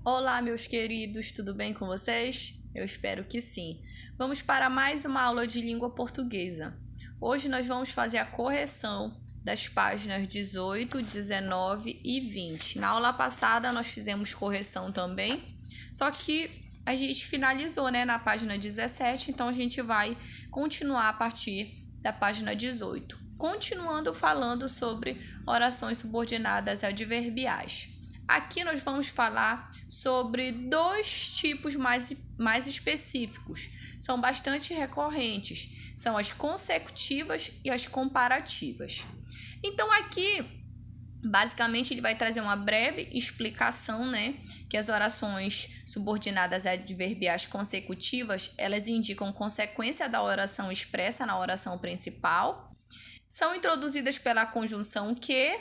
Olá, meus queridos, tudo bem com vocês? Eu espero que sim. Vamos para mais uma aula de língua portuguesa. Hoje nós vamos fazer a correção das páginas 18, 19 e 20. Na aula passada nós fizemos correção também, só que a gente finalizou, na página 17, então a gente vai continuar a partir da página 18. Continuando falando sobre orações subordinadas adverbiais. Aqui nós vamos falar sobre dois tipos mais específicos. São bastante recorrentes. São as consecutivas e as comparativas. Então, aqui, basicamente, ele vai trazer uma breve explicação, que as orações subordinadas adverbiais consecutivas, elas indicam consequência da oração expressa na oração principal. São introduzidas pela conjunção que,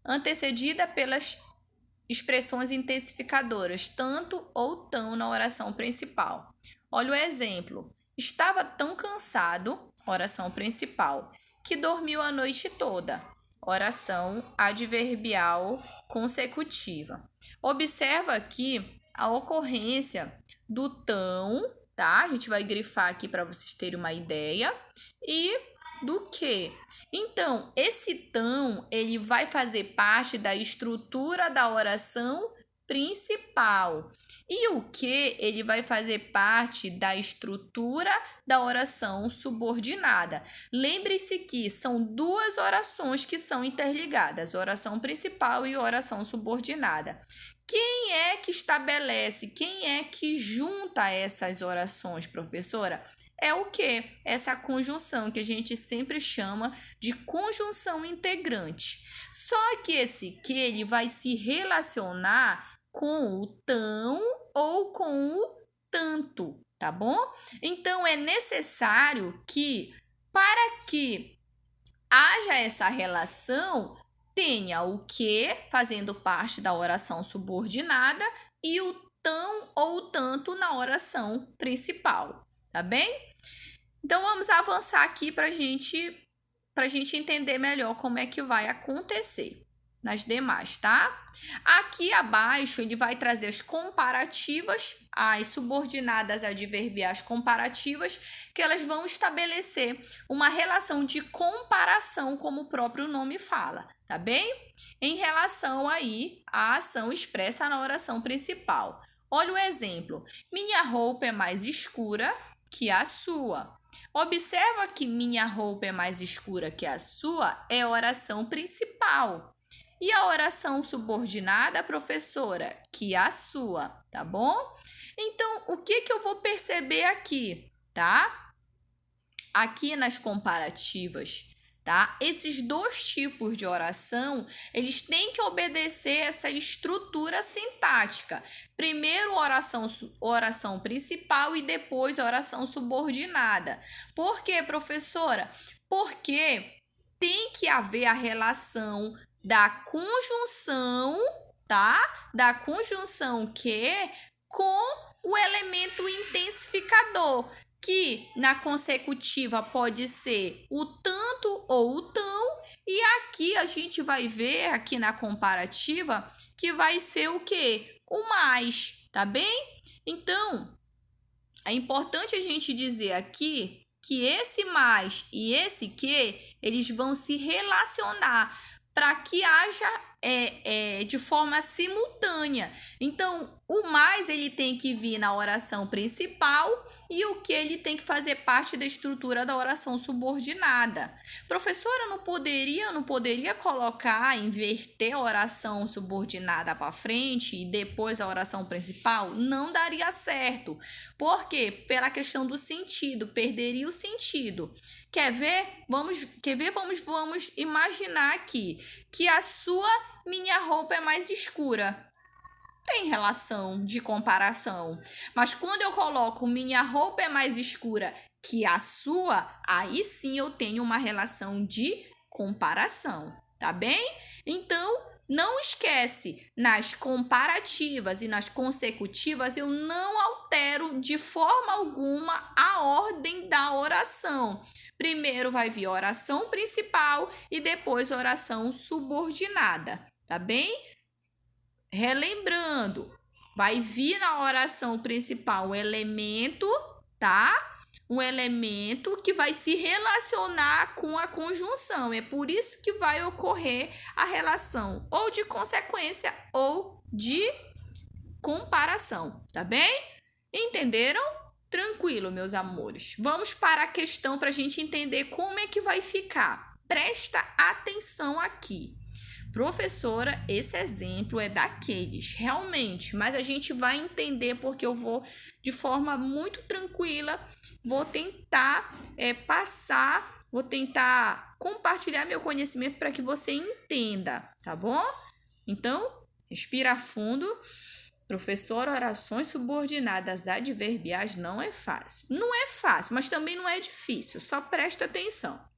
antecedida pelas expressões intensificadoras, tanto ou tão na oração principal. Olha o exemplo. Estava tão cansado, oração principal, que dormiu a noite toda. Oração adverbial consecutiva. Observa aqui a ocorrência do tão, tá? A gente vai grifar aqui para vocês terem uma ideia. E do que. Então, esse tão, ele vai fazer parte da estrutura da oração principal. E o que, ele vai fazer parte da estrutura da oração subordinada. Lembre-se que são duas orações que são interligadas, oração principal e oração subordinada. Quem é que estabelece, quem é que junta essas orações, professora? É o que? Essa conjunção que a gente sempre chama de conjunção integrante. Só que esse que ele vai se relacionar com o tão ou com o tanto, tá bom? Então é necessário que, para que haja essa relação, tenha o que fazendo parte da oração subordinada e o tão ou tanto na oração principal, tá bem? Então, vamos avançar aqui para gente entender melhor como é que vai acontecer nas demais, tá? Aqui abaixo, ele vai trazer as comparativas, as subordinadas adverbiais comparativas, que elas vão estabelecer uma relação de comparação, como o próprio nome fala, tá bem? Em relação aí à ação expressa na oração principal. Olha o exemplo. Minha roupa é mais escura que a sua. Observa que minha roupa é mais escura que a sua é a oração principal. E a oração subordinada, professora, que a sua, tá bom? Então, o que eu vou perceber aqui, tá? Aqui nas comparativas, tá? Esses dois tipos de oração, eles têm que obedecer essa estrutura sintática. Primeiro oração principal e depois oração subordinada. Por quê, professora? Porque tem que haver a relação da conjunção, tá? Da conjunção que com o elemento intensificador, que na consecutiva pode ser o tanto ou o tão, e aqui a gente vai ver, aqui na comparativa, que vai ser o quê? O mais, tá bem? Então, é importante a gente dizer aqui que esse mais e esse que, eles vão se relacionar para que haja de forma simultânea. Então, o mais ele tem que vir na oração principal e o que ele tem que fazer parte da estrutura da oração subordinada. Professora, não poderia colocar, inverter a oração subordinada para frente e depois a oração principal? Não daria certo. Por quê? Pela questão do sentido, perderia o sentido. Quer ver? Vamos imaginar aqui que minha roupa é mais escura. Tem relação de comparação. Mas quando eu coloco minha roupa é mais escura que a sua, aí sim eu tenho uma relação de comparação, tá bem? Então, não esquece, nas comparativas e nas consecutivas eu não altero de forma alguma a ordem da oração. Primeiro vai vir a oração principal e depois a oração subordinada, tá bem? Relembrando, vai vir na oração principal um elemento, tá? Um elemento que vai se relacionar com a conjunção. É por isso que vai ocorrer a relação ou de consequência ou de comparação, tá bem? Entenderam? Tranquilo, meus amores. Vamos para a questão para a gente entender como é que vai ficar. Presta atenção aqui. Professora, esse exemplo é daqueles, realmente, mas a gente vai entender porque eu vou, de forma muito tranquila, vou tentar vou tentar compartilhar meu conhecimento para que você entenda, tá bom? Então, respira fundo. Professora, orações subordinadas adverbiais não é fácil. Não é fácil, mas também não é difícil, só presta atenção.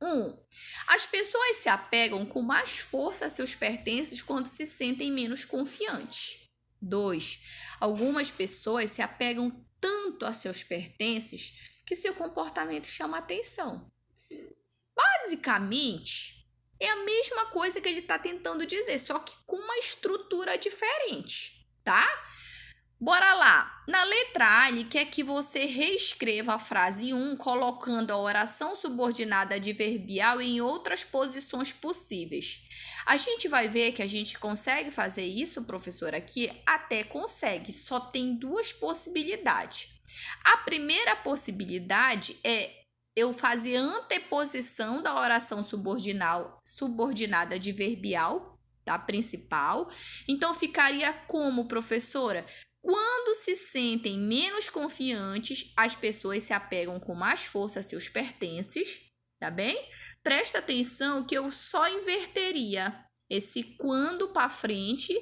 1. As pessoas se apegam com mais força a seus pertences quando se sentem menos confiantes. 2. Algumas pessoas se apegam tanto a seus pertences que seu comportamento chama atenção. Basicamente, é a mesma coisa que ele está tentando dizer, só que com uma estrutura diferente, tá? Bora lá. Na letra A, ele quer que você reescreva a frase 1, colocando a oração subordinada adverbial em outras posições possíveis. A gente vai ver que a gente consegue fazer isso, professor, aqui? Até consegue, só tem duas possibilidades. A primeira possibilidade é eu fazer anteposição da oração subordinada adverbial, tá? Principal. Então, ficaria como, professora? Quando se sentem menos confiantes, as pessoas se apegam com mais força a seus pertences, tá bem? Presta atenção que eu só inverteria esse quando para frente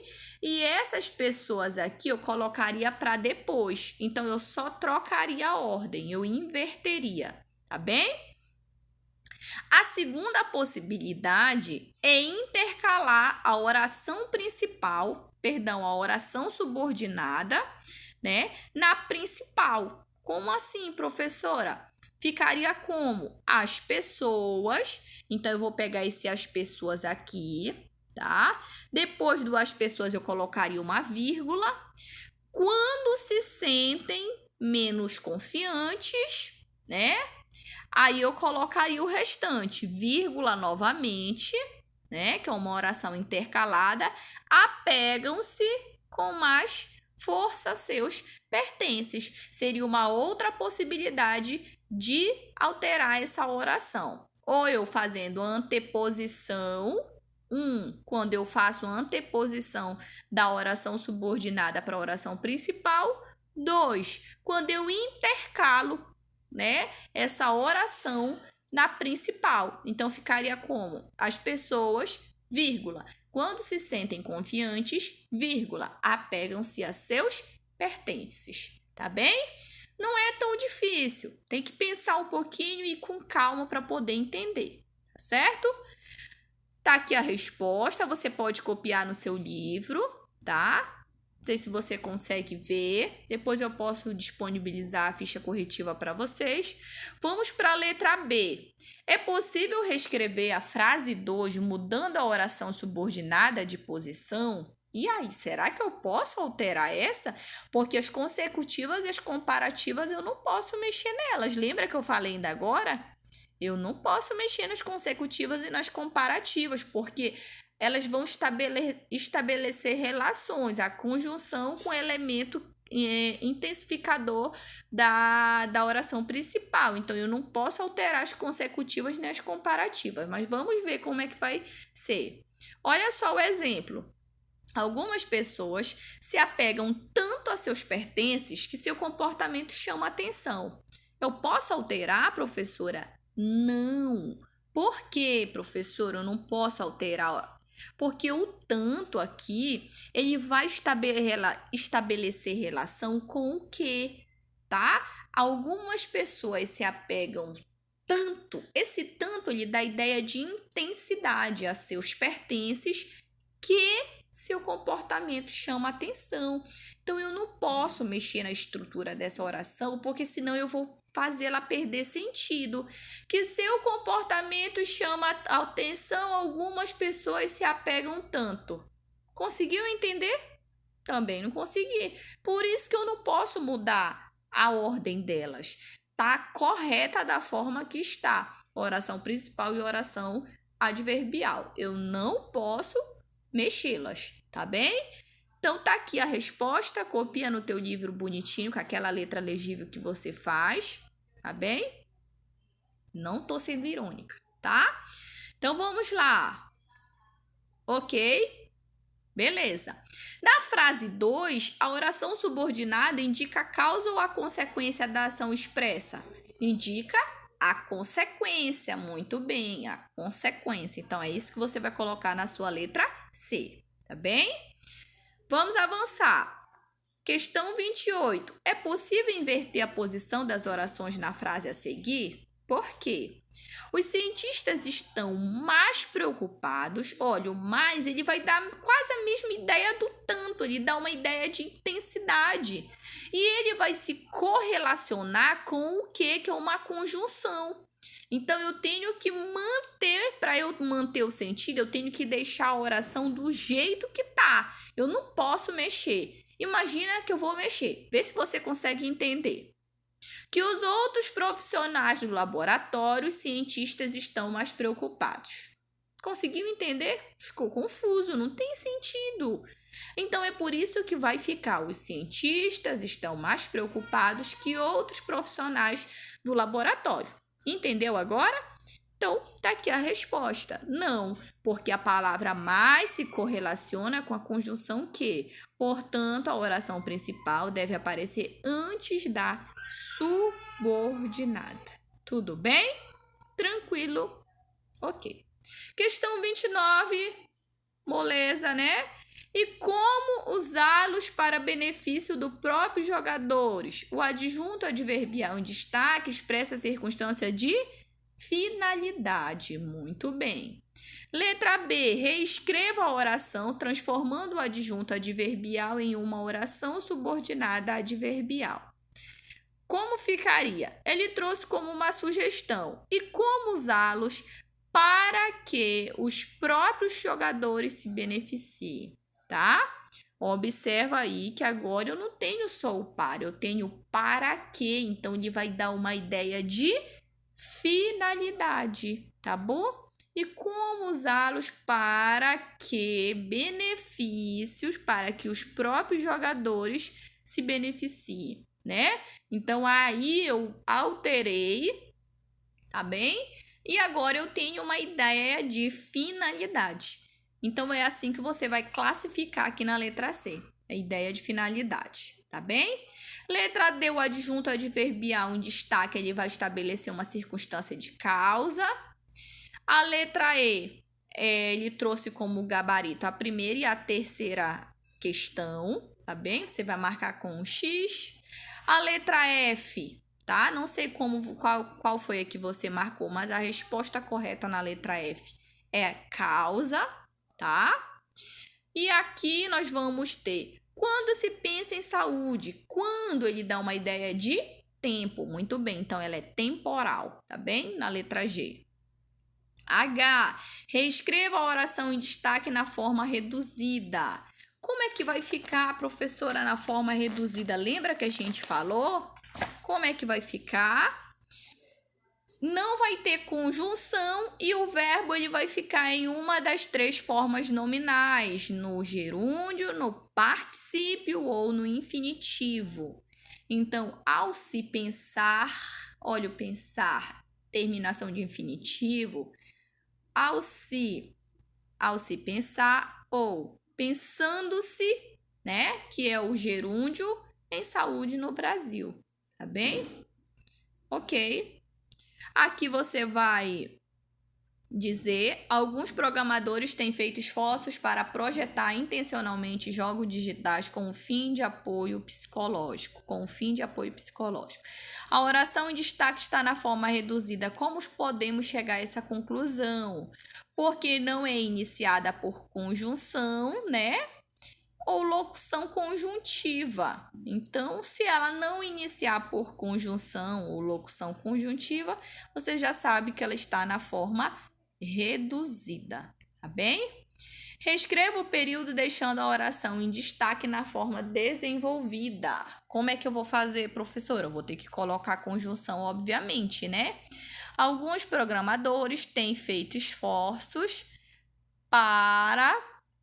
e essas pessoas aqui eu colocaria para depois. Então, eu só trocaria a ordem, eu inverteria, tá bem? A segunda possibilidade é intercalar a oração principal, a oração subordinada, né, na principal. Como assim, professora? Ficaria como? As pessoas. Então, eu vou pegar esse as pessoas aqui, tá? Depois do as pessoas, eu colocaria uma vírgula. Quando se sentem menos confiantes, né? Aí eu colocaria o restante, vírgula novamente, né? Que é uma oração intercalada. Apegam-se com mais força a seus pertences. Seria uma outra possibilidade de alterar essa oração. Ou eu fazendo anteposição. Quando eu faço a anteposição da oração subordinada para a oração principal. 2, quando eu intercalo, né, essa oração na principal. Então, ficaria como? As pessoas, vírgula, quando se sentem confiantes, vírgula, apegam-se a seus pertences, tá bem? Não é tão difícil, tem que pensar um pouquinho e ir com calma para poder entender, tá certo? Tá aqui a resposta, você pode copiar no seu livro, tá? Não sei se você consegue ver. Depois eu posso disponibilizar a ficha corretiva para vocês. Vamos para a letra B. É possível reescrever a frase 2 mudando a oração subordinada de posição? E aí, será que eu posso alterar essa? Porque as consecutivas e as comparativas eu não posso mexer nelas. Lembra que eu falei ainda agora? Eu não posso mexer nas consecutivas e nas comparativas, porque elas vão estabelecer relações, a conjunção com o elemento intensificador da oração principal. Então, eu não posso alterar as consecutivas nem as comparativas, mas vamos ver como é que vai ser. Olha só o exemplo. Algumas pessoas se apegam tanto a seus pertences que seu comportamento chama atenção. Eu posso alterar, professora? Não. Por quê, professora? Eu não posso alterar. Porque o tanto aqui, ele vai estabelecer relação com o quê, tá? Algumas pessoas se apegam tanto. Esse tanto, ele dá a ideia de intensidade a seus pertences que seu comportamento chama atenção. Então, eu não posso mexer na estrutura dessa oração, porque senão eu vou fazê-la perder sentido. Que seu comportamento chama atenção, algumas pessoas se apegam tanto. Conseguiu entender? Também não consegui. Por isso que eu não posso mudar a ordem delas. Tá correta da forma que está. Oração principal e oração adverbial. Eu não posso mexê-las, tá bem? Então tá aqui a resposta, copia no teu livro bonitinho com aquela letra legível que você faz, tá bem? Não tô sendo irônica, tá? Então vamos lá. OK? Beleza. Na frase 2, a oração subordinada indica a causa ou a consequência da ação expressa? Indica a consequência. Muito bem, a consequência. Então, é isso que você vai colocar na sua letra C, tá bem? Vamos avançar. Questão 28. É possível inverter a posição das orações na frase a seguir? Por quê? Os cientistas estão mais preocupados. Olha, o mais ele vai dar quase a mesma ideia do tanto, ele dá uma ideia de intensidade. E ele vai se correlacionar com o que é uma conjunção. Então, eu tenho que manter, para eu manter o sentido, eu tenho que deixar a oração do jeito que tá. Eu não posso mexer. Imagina que eu vou mexer. Vê se você consegue entender. Que os outros profissionais do laboratório, os cientistas estão mais preocupados. Conseguiu entender? Ficou confuso, não tem sentido. Então, é por isso que vai ficar: os cientistas estão mais preocupados que outros profissionais do laboratório. Entendeu agora? Então, tá aqui a resposta. Não, porque a palavra mais se correlaciona com a conjunção que. Portanto, a oração principal deve aparecer antes da subordinada. Tudo bem? Tranquilo? OK. Questão 29. Moleza, né? E como usá-los para benefício do próprios jogadores? O adjunto adverbial em destaque expressa a circunstância de finalidade. Muito bem. Letra B. Reescreva a oração transformando o adjunto adverbial em uma oração subordinada adverbial. Como ficaria? Ele trouxe como uma sugestão. E como usá-los para que os próprios jogadores se beneficiem, tá? Observa aí que agora eu não tenho só o para, eu tenho para que. Então, ele vai dar uma ideia de finalidade, tá bom? E como usá-los para que benefícios, para que os próprios jogadores se beneficiem, né? Então, aí eu alterei, tá bem? E agora eu tenho uma ideia de finalidade. Então, é assim que você vai classificar aqui na letra C, a ideia de finalidade, tá bem? Letra D, o adjunto adverbial em destaque, ele vai estabelecer uma circunstância de causa. A letra E, ele trouxe como gabarito a primeira e a terceira questão, tá bem? Você vai marcar com um X. A letra F, tá? Não sei qual foi a que você marcou, mas a resposta correta na letra F é causa, tá? E aqui nós vamos ter quando se pensa em saúde, quando ele dá uma ideia de tempo. Muito bem, então ela é temporal, tá bem? Na letra G. H, reescreva a oração em destaque na forma reduzida. Como é que vai ficar, professora, na forma reduzida? Lembra que a gente falou? Como é que vai ficar? Não vai ter conjunção e o verbo ele vai ficar em uma das três formas nominais, no gerúndio, no particípio ou no infinitivo. Então, ao se pensar, olha o pensar, terminação de infinitivo, ao se pensar ou pensando-se, né, que é o gerúndio em saúde no Brasil, tá bem? OK. Aqui você vai dizer: alguns programadores têm feito esforços para projetar intencionalmente jogos digitais com o fim de apoio psicológico. A oração em destaque está na forma reduzida. Como podemos chegar a essa conclusão? Porque não é iniciada por conjunção, né? Ou locução conjuntiva. Então, se ela não iniciar por conjunção ou locução conjuntiva, você já sabe que ela está na forma reduzida, tá bem? Reescreva o período deixando a oração em destaque na forma desenvolvida. Como é que eu vou fazer, professora? Eu vou ter que colocar a conjunção, obviamente, né? Alguns programadores têm feito esforços para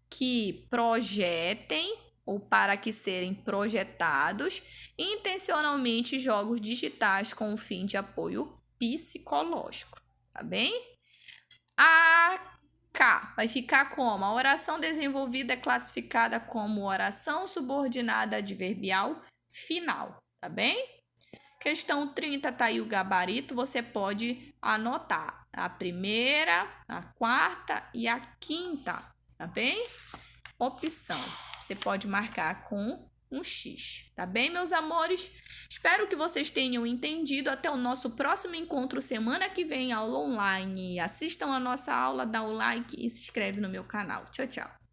que projetem ou para que serem projetados intencionalmente jogos digitais com o fim de apoio psicológico, tá bem? A K vai ficar como? A oração desenvolvida é classificada como oração subordinada adverbial final, tá bem? Questão 30 tá aí o gabarito, você pode anotar a primeira, a quarta e a quinta, tá bem? Opção, você pode marcar com um X, tá bem, meus amores? Espero que vocês tenham entendido. Até o nosso próximo encontro semana que vem, aula online. Assistam a nossa aula, dá o like e se inscreve no meu canal. Tchau, tchau.